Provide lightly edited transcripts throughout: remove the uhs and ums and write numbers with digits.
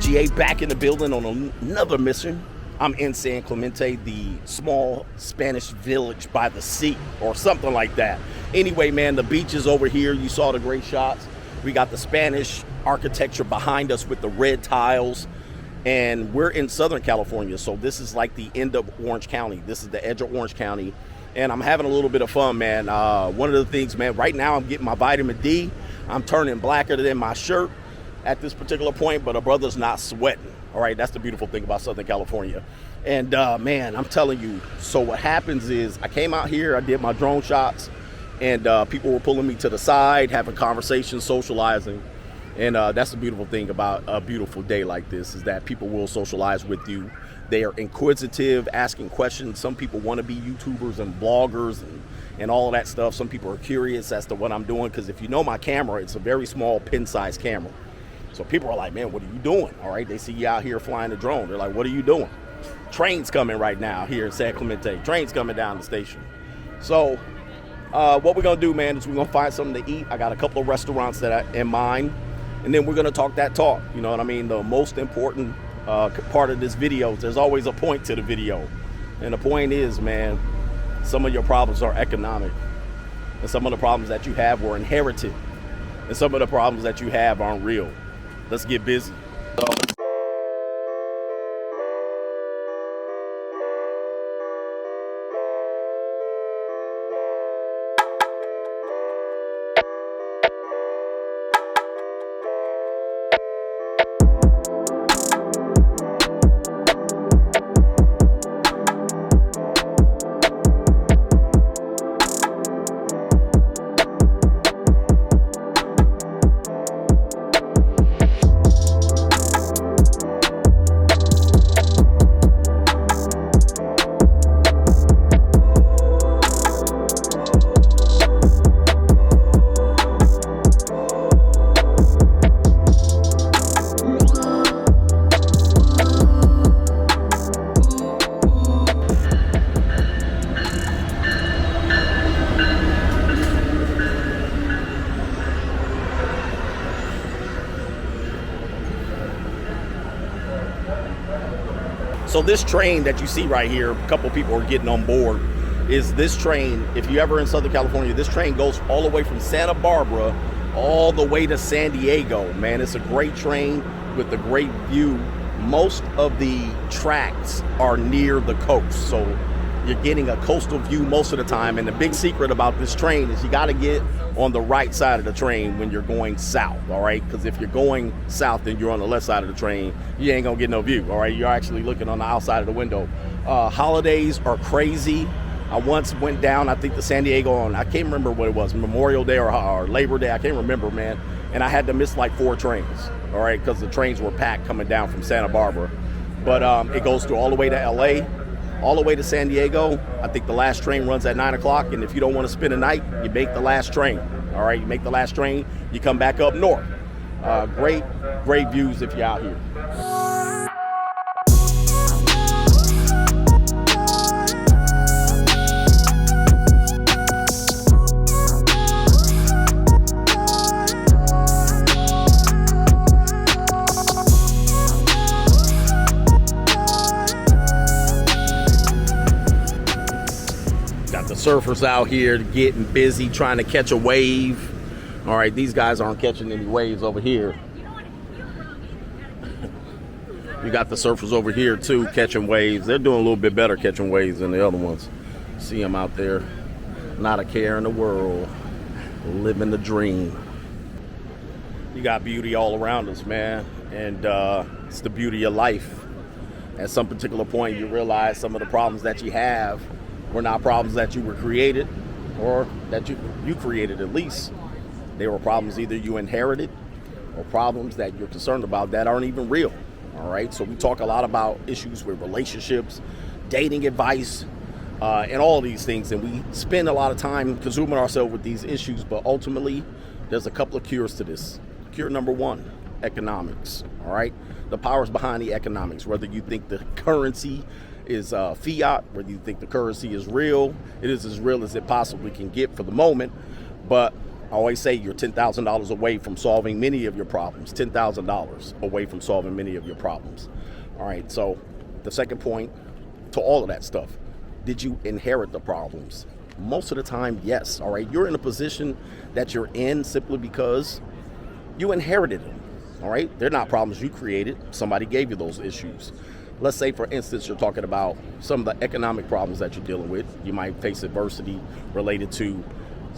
PGA back in the building on another mission. I'm in San Clemente, the small Spanish village by the sea, or something like that. Anyway, man, the beach is over here. You saw the great shots. We got the Spanish architecture behind us with the red tiles. And we're in Southern California, so this is like the end of Orange County. This is the edge of Orange County. And I'm having a little bit of fun, man. One of the things, man, right now I'm getting my vitamin D. I'm turning blacker than my shirt at this particular point, but a brother's not sweating. All right, that's the beautiful thing about Southern California. And man, I'm telling you, so what happens is I came out here, I did my drone shots, and people were pulling me to the side, having conversations, socializing. And that's the beautiful thing about a beautiful day like this, is that people will socialize with you. They are inquisitive, asking questions. Some people want to be YouTubers and bloggers and all of that stuff. Some people are curious as to what I'm doing, because if you know my camera, it's a very small pin-sized camera. So people are like, man, what are you doing? All right, they see you out here flying a drone. They're like, what are you doing? Train's coming right now here in San Clemente. Train's coming down the station. So what we're going to do, man, is we're going to find something to eat. I got a couple of restaurants that are in mind. And then we're going to talk that talk. You know what I mean? The most important part of this video, there's always a point to the video. And the point is, man, some of your problems are economic. And some of the problems that you have were inherited. And some of the problems that you have aren't real. Let's get busy. So this train that you see right here, a couple people are getting on board, is this train, if you're ever in Southern California, this train goes all the way from Santa Barbara all the way to San Diego. Man, it's a great train with a great view. Most of the tracks are near the coast, so you're getting a coastal view most of the time. And the big secret about this train is you got to get on the right side of the train when you're going south, all right? Because if you're going south and you're on the left side of the train, you ain't gonna get no view, all right? You're actually looking on the outside of the window. Holidays are crazy. I once went down, I think, to San Diego on, I can't remember what it was, Memorial Day or Labor Day, I can't remember, man. And I had to miss like 4 trains, all right? Because the trains were packed coming down from Santa Barbara. But it goes through all the way to LA, all the way to San Diego. I think the last train runs at 9 o'clock, and if you don't want to spend a night, you make the last train. All right, you make the last train, you come back up north. Great views if you're out here. Surfers out here getting busy trying to catch a wave. All right, these guys aren't catching any waves over here. You got the surfers over here too catching waves. They're doing a little bit better catching waves than the other ones. See them out there, not a care in the world, living the dream. You got beauty all around us, man, and it's the beauty of life. At some particular point, you realize some of the problems that you have were not problems that you were created, or that you created at least. They were problems either you inherited or problems that you're concerned about that aren't even real. All right, so we talk a lot about issues with relationships, dating advice, and all of these things, and we spend a lot of time consuming ourselves with these issues, but ultimately there's a couple of cures to this. Cure number 1, economics. All right, the powers behind the economics, whether you think the currency is fiat, whether you think the currency is real, it is as real as it possibly can get for the moment. But I always say you're $10,000 away from solving many of your problems. $10,000 away from solving many of your problems. All right, so the second point to all of that stuff, did you inherit the problems? Most of the time, yes. All right, you're in a position that you're in simply because you inherited them. All right, they're not problems you created. Somebody gave you those issues. Let's say, for instance, you're talking about some of the economic problems that you're dealing with. You might face adversity related to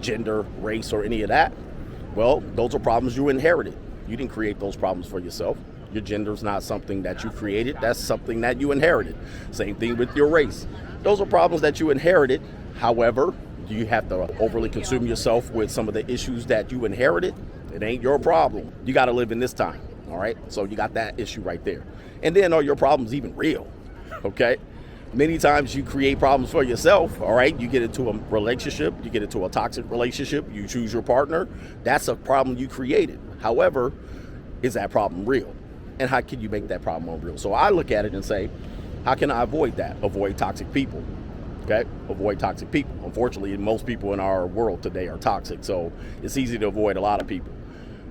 gender, race, or any of that. Well, those are problems you inherited. You didn't create those problems for yourself. Your gender is not something that you created. That's something that you inherited. Same thing with your race. Those are problems that you inherited. However, do you have to overly consume yourself with some of the issues that you inherited? It ain't your problem. You got to live in this time. All right. So you got that issue right there. And then, are your problems even real? Okay. Many times you create problems for yourself. All right. You get into a relationship, you get into a toxic relationship, you choose your partner. That's a problem you created. However, is that problem real? And how can you make that problem unreal? So I look at it and say, how can I avoid that? Avoid toxic people. Okay? Avoid toxic people. Unfortunately, most people in our world today are toxic. So it's easy to avoid a lot of people.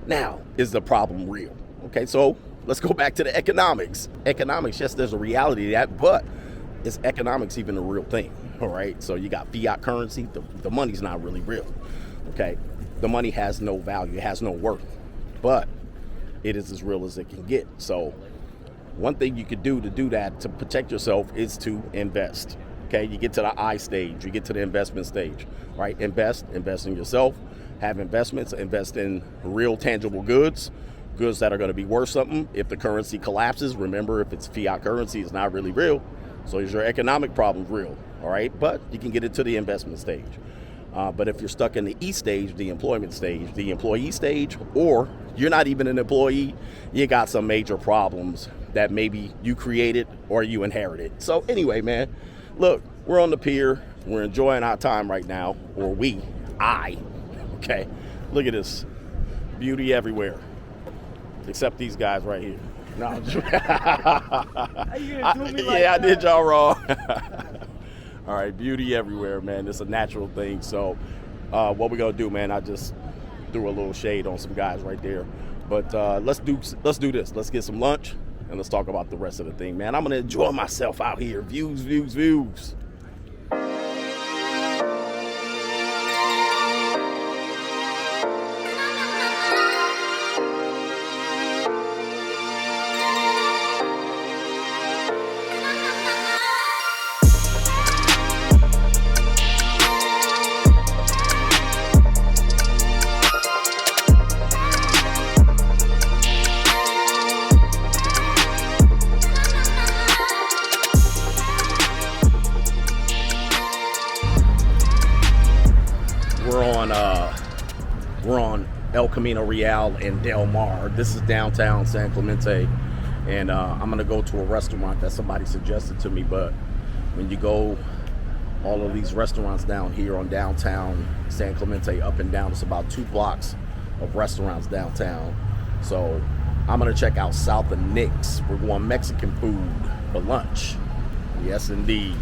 Now, is the problem real? Okay, so let's go back to the economics. Economics, yes, there's a reality to that, but is economics even a real thing? All right, so you got fiat currency. The money's not really real. Okay, the money has no value, it has no worth, but it is as real as it can get. So one thing you could do to do that, to protect yourself, is to invest. Okay, you get to the I stage, you get to the investment stage, right? Invest in yourself, have investments, invest in real tangible goods that are going to be worth something. If the currency collapses, remember, if it's fiat currency, it's not really real. So is your economic problem real? All right, but you can get it to the investment stage. But if you're stuck in the E stage, the employment stage, the employee stage, or you're not even an employee, you got some major problems that maybe you created or you inherited. So anyway, man, look, we're on the pier. We're enjoying our time right now, or okay? Look at this. Beauty everywhere. Except these guys right here. No, I'm just I did y'all wrong. All right, beauty everywhere, man. It's a natural thing. So what we're gonna do, man, I just threw a little shade on some guys right there. But let's do this. Let's get some lunch and let's talk about the rest of the thing, man. I'm gonna enjoy myself out here. Views, views, views. We're on El Camino Real and Del Mar. This is downtown San Clemente, and I'm gonna go to a restaurant that somebody suggested to me. But when you go all of these restaurants down here on downtown San Clemente, up and down, it's about 2 blocks of restaurants downtown. So I'm gonna check out south of Nick's. We're going Mexican food for lunch. Yes, indeed.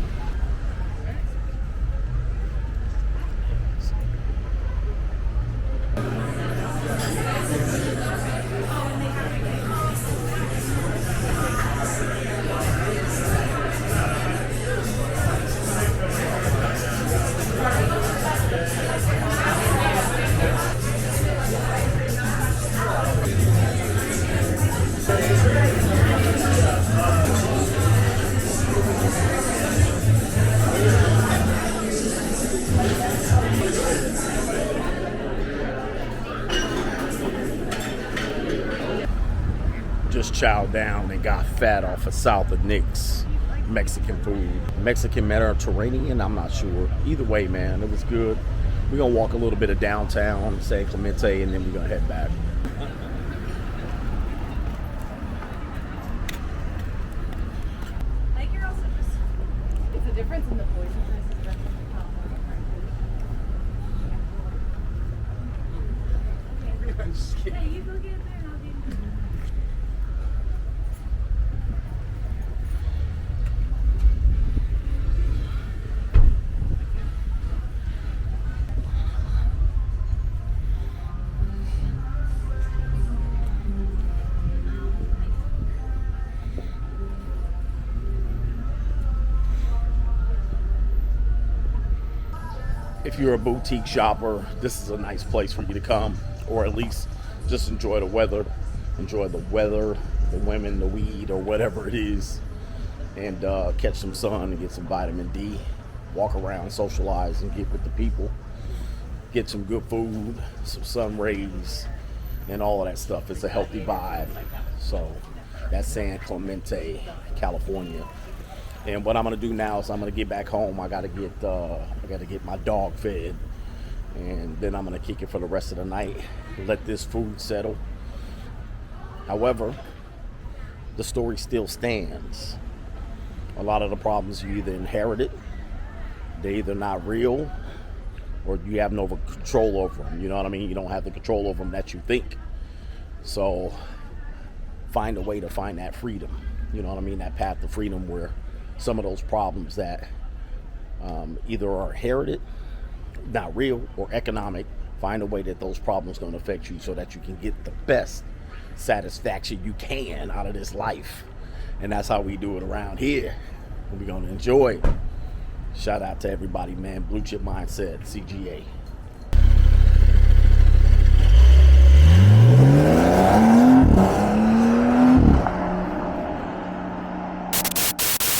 Just chowed down and got fat off of south of Nick's Mexican food. Mexican Mediterranean, I'm not sure. Either way, man, it was good. We're gonna walk a little bit of downtown San Clemente and then we're gonna head back. I think you're also just, it's a difference in the poison versus the rest of the top. I'm just kidding. Yeah, you go get there and I'll get there. if you're a boutique shopper, this is a nice place for you to come, or at least just enjoy the weather, the women, the weed, or whatever it is, and catch some sun and get some vitamin D, walk around, socialize, and get with the people, get some good food, some sun rays, and all of that stuff. It's a healthy vibe. So that's San Clemente, California. And what I'm gonna do now is I'm gonna get back home. I gotta get my dog fed, and then I'm gonna kick it for the rest of the night. Let this food settle. However, the story still stands. A lot of the problems you either inherited, they're either not real, or you have no control over them. You know what I mean? You don't have the control over them that you think. So find a way to find that freedom. You know what I mean? That path to freedom where some of those problems that either are inherited, not real, or economic, find a way that those problems don't affect you so that you can get the best satisfaction you can out of this life. And that's how we do it around here. We're going to enjoy it. Shout out to everybody, man. Blue Chip Mindset, CGA.